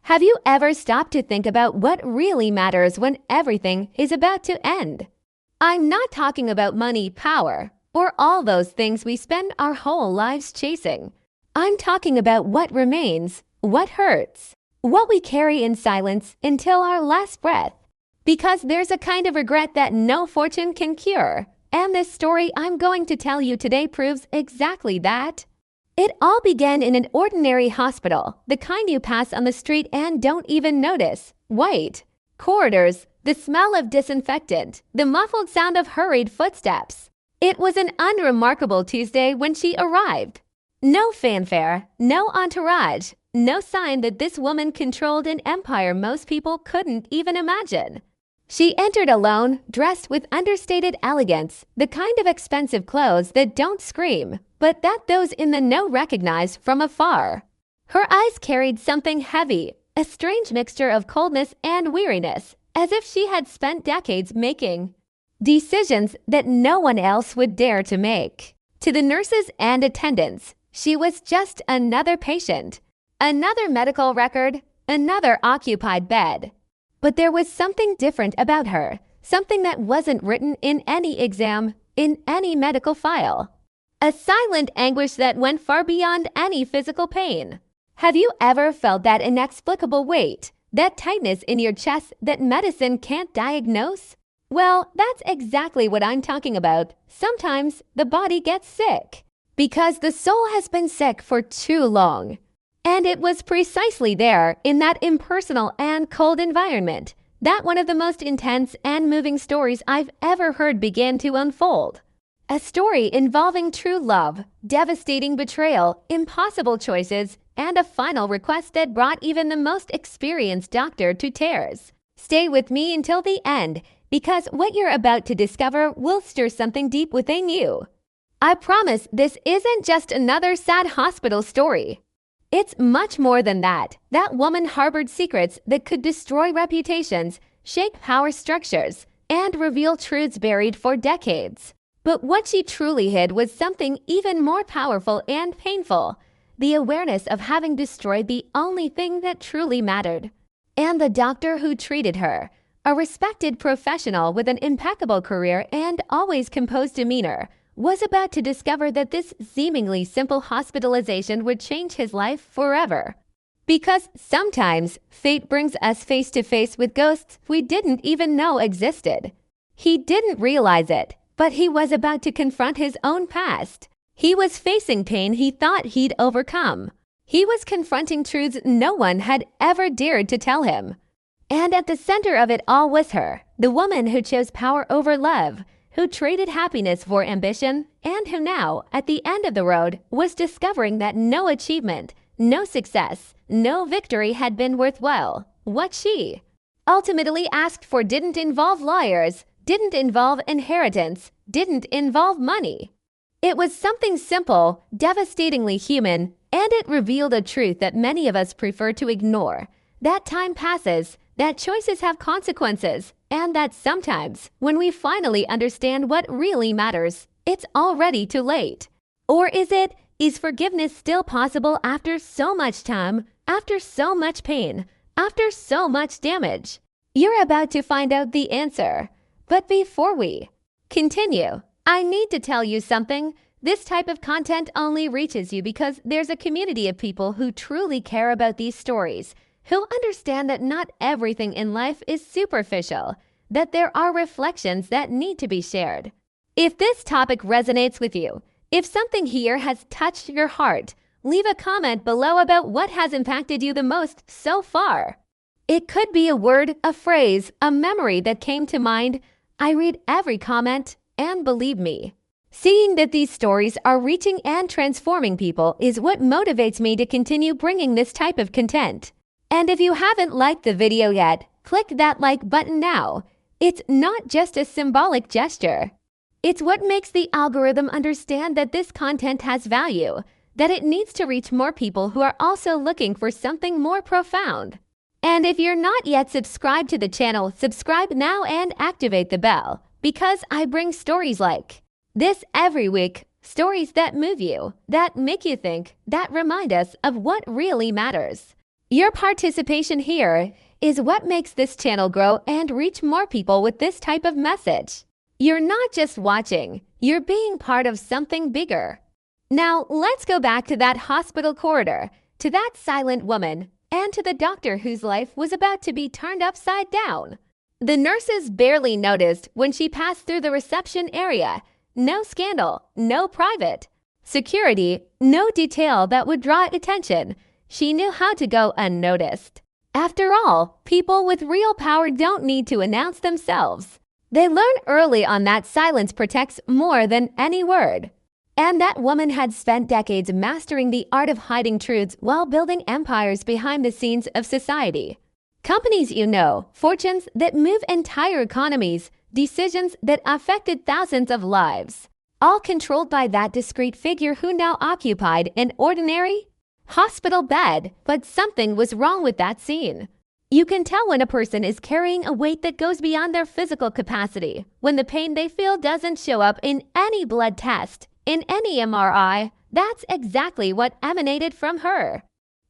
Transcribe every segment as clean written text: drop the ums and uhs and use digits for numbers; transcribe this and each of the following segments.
Have you ever stopped to think about what really matters when everything is about to end? I'm not talking about money, power, or all those things we spend our whole lives chasing. I'm talking about what remains, what hurts, what we carry in silence until our last breath. Because there's a kind of regret that no fortune can cure. And this story I'm going to tell you today proves exactly that. It all began in an ordinary hospital, the kind you pass on the street and don't even notice. White corridors, the smell of disinfectant, the muffled sound of hurried footsteps. It was an unremarkable Tuesday when she arrived. No fanfare, no entourage, no sign that this woman controlled an empire most people couldn't even imagine. She entered alone, dressed with understated elegance, the kind of expensive clothes that don't scream, but that those in the know recognize from afar. Her eyes carried something heavy, a strange mixture of coldness and weariness, as if she had spent decades making decisions that no one else would dare to make. To the nurses and attendants, she was just another patient, another medical record, another occupied bed. But there was something different about her, something that wasn't written in any exam, in any medical file. A silent anguish that went far beyond any physical pain. Have you ever felt that inexplicable weight, that tightness in your chest that medicine can't diagnose? Well, that's exactly what I'm talking about. Sometimes the body gets sick because the soul has been sick for too long. And it was precisely there, in that impersonal and cold environment, that one of the most intense and moving stories I've ever heard began to unfold. A story involving true love, devastating betrayal, impossible choices, and a final request that brought even the most experienced doctor to tears. Stay with me until the end, because what you're about to discover will stir something deep within you. I promise this isn't just another sad hospital story. It's much more than that. That woman harbored secrets that could destroy reputations, shake power structures, and reveal truths buried for decades. But what she truly hid was something even more powerful and painful, the awareness of having destroyed the only thing that truly mattered. And the doctor who treated her, a respected professional with an impeccable career and always composed demeanor, was about to discover that this seemingly simple hospitalization would change his life forever. Because sometimes fate brings us face to face with ghosts we didn't even know existed. He didn't realize it, but he was about to confront his own past. He was facing pain he thought he'd overcome. He was confronting truths no one had ever dared to tell him. And at the center of it all was her, the woman who chose power over love, who traded happiness for ambition, and who now, at the end of the road, was discovering that no achievement, no success, no victory had been worthwhile. What she ultimately asked for didn't involve lawyers, didn't involve inheritance, didn't involve money. It was something simple, devastatingly human, and it revealed a truth that many of us prefer to ignore. That time passes, that choices have consequences, and that sometimes, when we finally understand what really matters, it's already too late. Or is forgiveness still possible after so much time, after so much pain, after so much damage? You're about to find out the answer. But before we continue, I need to tell you something. This type of content only reaches you because there's a community of people who truly care about these stories, who understand that not everything in life is superficial, that there are reflections that need to be shared. If this topic resonates with you, if something here has touched your heart, leave a comment below about what has impacted you the most so far. It could be a word, a phrase, a memory that came to mind. I read every comment, and believe me, seeing that these stories are reaching and transforming people is what motivates me to continue bringing this type of content. And if you haven't liked the video yet, click that like button now. It's not just a symbolic gesture. It's what makes the algorithm understand that this content has value, that it needs to reach more people who are also looking for something more profound. And if you're not yet subscribed to the channel, subscribe now and activate the bell, because I bring stories like this every week, stories that move you, that make you think, that remind us of what really matters. Your participation here is what makes this channel grow and reach more people with this type of message. You're not just watching, you're being part of something bigger. Now, let's go back to that hospital corridor, to that silent woman, and to the doctor whose life was about to be turned upside down. The nurses barely noticed when she passed through the reception area. No scandal, no private security, no detail that would draw attention. She knew how to go unnoticed. After all, people with real power don't need to announce themselves. They learn early on that silence protects more than any word. And that woman had spent decades mastering the art of hiding truths while building empires behind the scenes of society. Companies you know, fortunes that move entire economies, decisions that affected thousands of lives, all controlled by that discreet figure who now occupied an ordinary hospital bed. But something was wrong with that scene. You can tell when a person is carrying a weight that goes beyond their physical capacity, when the pain they feel doesn't show up in any blood test, in any MRI. That's exactly what emanated from her.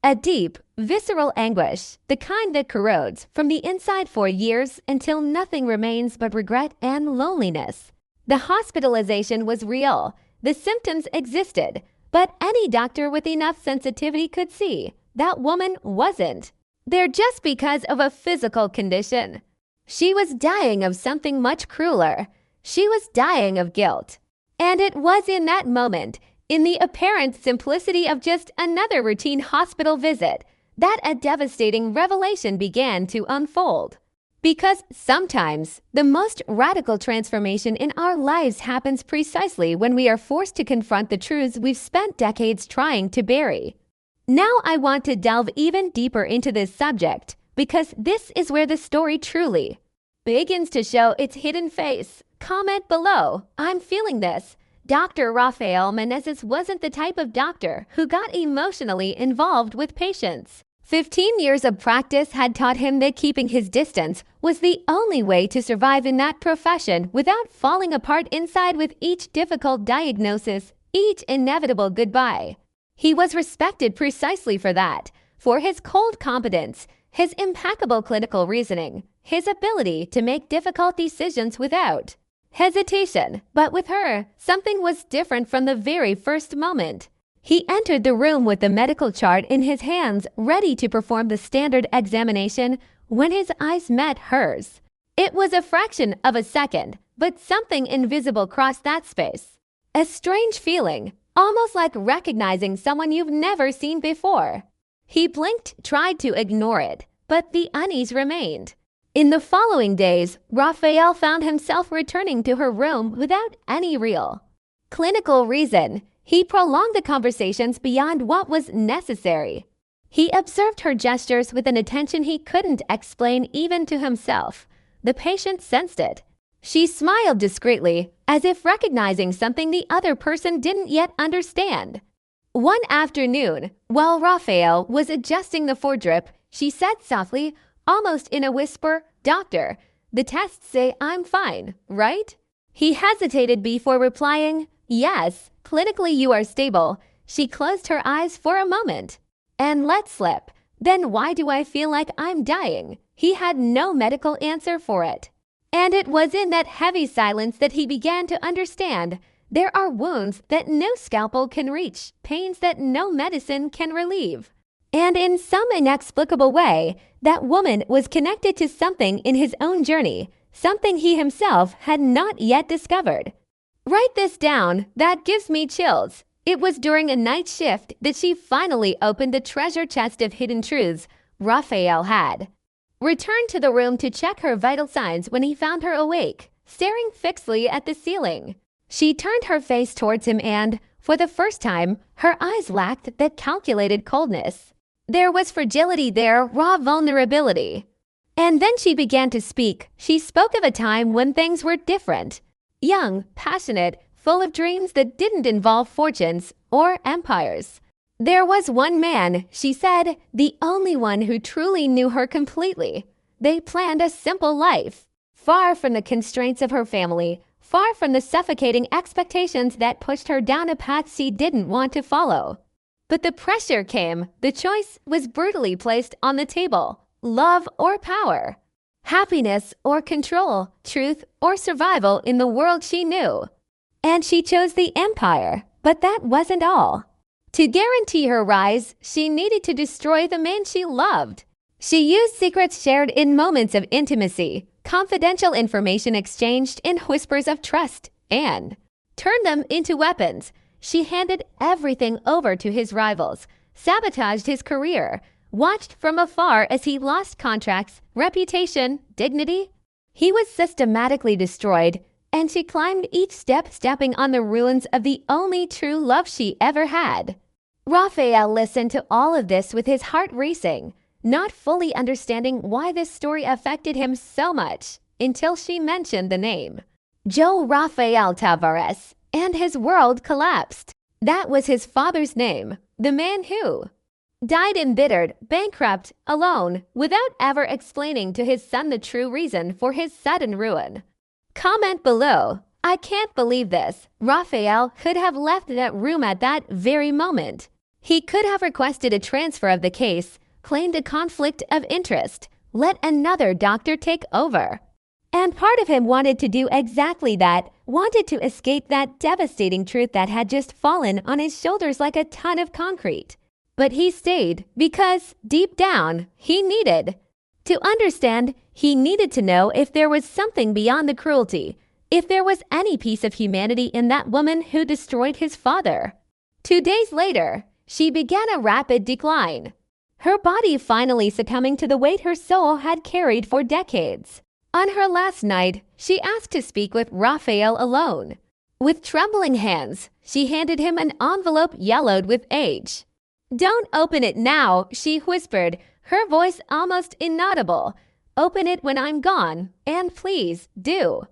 A deep, visceral anguish, the kind that corrodes from the inside for years until nothing remains but regret and loneliness. The hospitalization was real. The symptoms existed, but any doctor with enough sensitivity could see that woman wasn't there just because of a physical condition. She was dying of something much crueler. She was dying of guilt. And it was in that moment, in the apparent simplicity of just another routine hospital visit, that a devastating revelation began to unfold. Because sometimes the most radical transformation in our lives happens precisely when we are forced to confront the truths we've spent decades trying to bury. Now I want to delve even deeper into this subject, because this is where the story truly begins to show its hidden face. Comment below, I'm feeling this. Dr. Rafael Menezes wasn't the type of doctor who got emotionally involved with patients. 15 years of practice had taught him that keeping his distance was the only way to survive in that profession without falling apart inside with each difficult diagnosis, each inevitable goodbye. He was respected precisely for that, for his cold competence, his impeccable clinical reasoning, his ability to make difficult decisions without hesitation. But with her, something was different from the very first moment. He entered the room with the medical chart in his hands, ready to perform the standard examination, when his eyes met hers. It was a fraction of a second, but something invisible crossed that space. A strange feeling, almost like recognizing someone you've never seen before. He blinked, tried to ignore it, but the unease remained. In the following days, Raphael found himself returning to her room without any real clinical reason. He prolonged the conversations beyond what was necessary. He observed her gestures with an attention he couldn't explain even to himself. The patient sensed it. She smiled discreetly, as if recognizing something the other person didn't yet understand. One afternoon, while Raphael was adjusting the foredrip, she said softly, almost in a whisper, "Doctor, the tests say I'm fine, right?" He hesitated before replying, "Yes, clinically you are stable." She closed her eyes for a moment and let slip, "Then why do I feel like I'm dying?" He had no medical answer for it. And it was in that heavy silence that he began to understand. There are wounds that no scalpel can reach, pains that no medicine can relieve. And in some inexplicable way, that woman was connected to something in his own journey, something he himself had not yet discovered. Write this down, that gives me chills. It was during a night shift that she finally opened the treasure chest of hidden truths Raphael had. Returned to the room to check her vital signs when he found her awake, staring fixedly at the ceiling. She turned her face towards him and, for the first time, her eyes lacked that calculated coldness. There was fragility there, raw vulnerability. And then she began to speak. She spoke of a time when things were different. Young, passionate, full of dreams that didn't involve fortunes or empires. There was one man, she said, the only one who truly knew her completely. They planned a simple life, far from the constraints of her family, far from the suffocating expectations that pushed her down a path she didn't want to follow. But the pressure came. The choice was brutally placed on the table. Love or power? Happiness or control? Truth or survival in the world she knew? And she chose the empire. But that wasn't all. To guarantee her rise, she needed to destroy the man she loved. She used secrets shared in moments of intimacy, confidential information exchanged in whispers of trust, and turned them into weapons. She handed everything over to his rivals, sabotaged his career, watched from afar as he lost contracts, reputation, dignity. He was systematically destroyed, and she climbed each step, stepping on the ruins of the only true love she ever had. Raphael listened to all of this with his heart racing, not fully understanding why this story affected him so much, until she mentioned the name. Joe Rafael Tavares, and his world collapsed. That was his father's name, the man who died embittered, bankrupt, alone, without ever explaining to his son the true reason for his sudden ruin. Comment below. I can't believe this. Raphael could have left that room at that very moment. He could have requested a transfer of the case, claimed a conflict of interest, let another doctor take over. And part of him wanted to do exactly that, wanted to escape that devastating truth that had just fallen on his shoulders like a ton of concrete. But he stayed because, deep down, he needed to understand. He needed to know if there was something beyond the cruelty, if there was any piece of humanity in that woman who destroyed his father. 2 days later, she began a rapid decline, her body finally succumbing to the weight her soul had carried for decades. On her last night, she asked to speak with Raphael alone. With trembling hands, she handed him an envelope yellowed with age. "Don't open it now," she whispered, her voice almost inaudible. "Open it when I'm gone, and please do."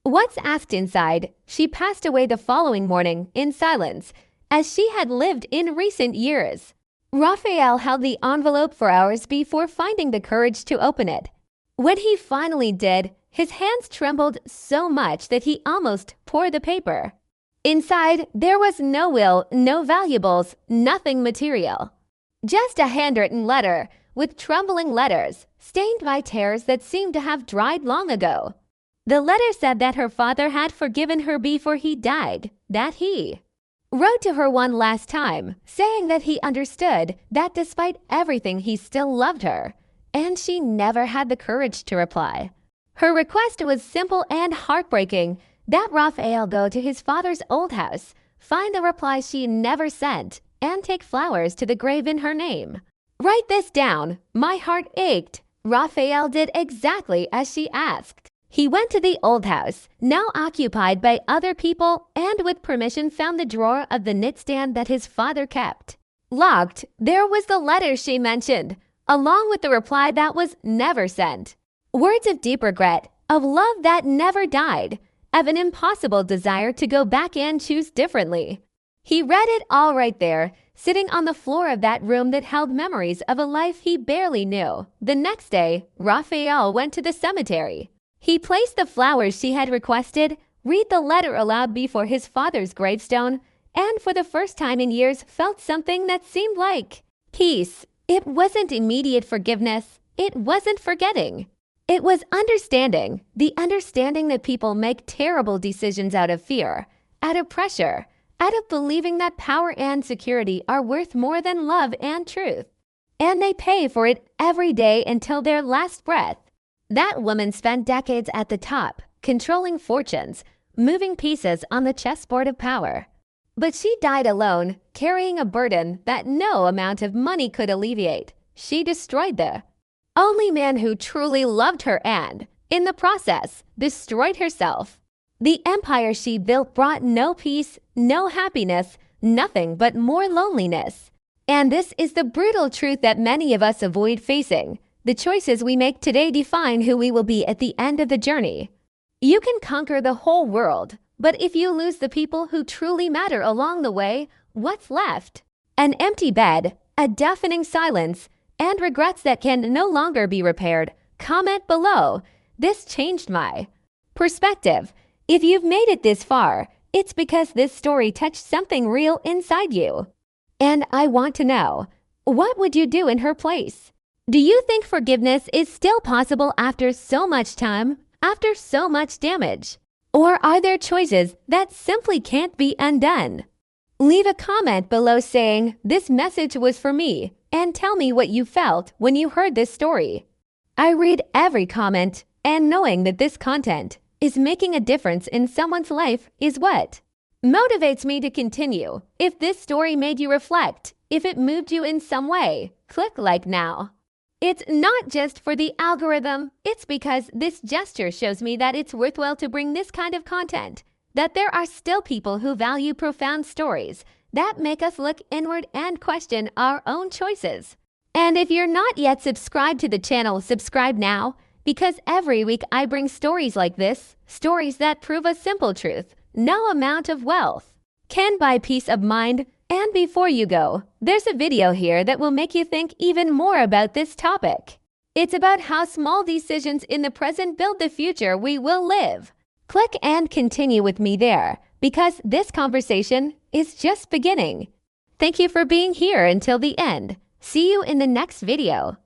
Once asked inside, she passed away the following morning in silence, as she had lived in recent years. Raphael held the envelope for hours before finding the courage to open it. When he finally did, his hands trembled so much that he almost tore the paper. Inside, there was no will, no valuables, nothing material. Just a handwritten letter, with trembling letters, stained by tears that seemed to have dried long ago. The letter said that her father had forgiven her before he died, that he wrote to her one last time, saying that he understood that despite everything he still loved her, and she never had the courage to reply. Her request was simple and heartbreaking, that Raphael go to his father's old house, find the reply she never sent, and take flowers to the grave in her name. "Write this down." My heart ached. Raphael did exactly as she asked. He went to the old house, now occupied by other people, and with permission found the drawer of the knitstand that his father kept. Locked, there was the letter she mentioned, along with the reply that was never sent. Words of deep regret, of love that never died, of an impossible desire to go back and choose differently. He read it all right there, sitting on the floor of that room that held memories of a life he barely knew. The next day, Raphael went to the cemetery. He placed the flowers she had requested, read the letter aloud before his father's gravestone, and for the first time in years felt something that seemed like peace. It wasn't immediate forgiveness. It wasn't forgetting. It was understanding, the understanding that people make terrible decisions out of fear, out of pressure, out of believing that power and security are worth more than love and truth. And they pay for it every day until their last breath. That woman spent decades at the top, controlling fortunes, moving pieces on the chessboard of power. But she died alone, carrying a burden that no amount of money could alleviate. She destroyed the only man who truly loved her and, in the process, destroyed herself. The empire she built brought no peace, no happiness, nothing but more loneliness. And this is the brutal truth that many of us avoid facing. The choices we make today define who we will be at the end of the journey. You can conquer the whole world, but if you lose the people who truly matter along the way, what's left? An empty bed, a deafening silence, and regrets that can no longer be repaired. Comment below. This changed my perspective. If you've made it this far, it's because this story touched something real inside you. And I want to know, what would you do in her place? Do you think forgiveness is still possible after so much time, after so much damage? Or are there choices that simply can't be undone? Leave a comment below saying, "This message was for me," and tell me what you felt when you heard this story. I read every comment, and knowing that this content is making a difference in someone's life is what motivates me to continue. If this story made you reflect, if it moved you in some way, click like now. It's not just for the algorithm, it's because this gesture shows me that it's worthwhile to bring this kind of content, that there are still people who value profound stories that make us look inward and question our own choices. And if you're not yet subscribed to the channel, subscribe now, because every week I bring stories like this, stories that prove a simple truth: no amount of wealth can buy peace of mind. And before you go, there's a video here that will make you think even more about this topic. It's about how small decisions in the present build the future we will live. Click and continue with me there, because this conversation is just beginning. Thank you for being here until the end. See you in the next video.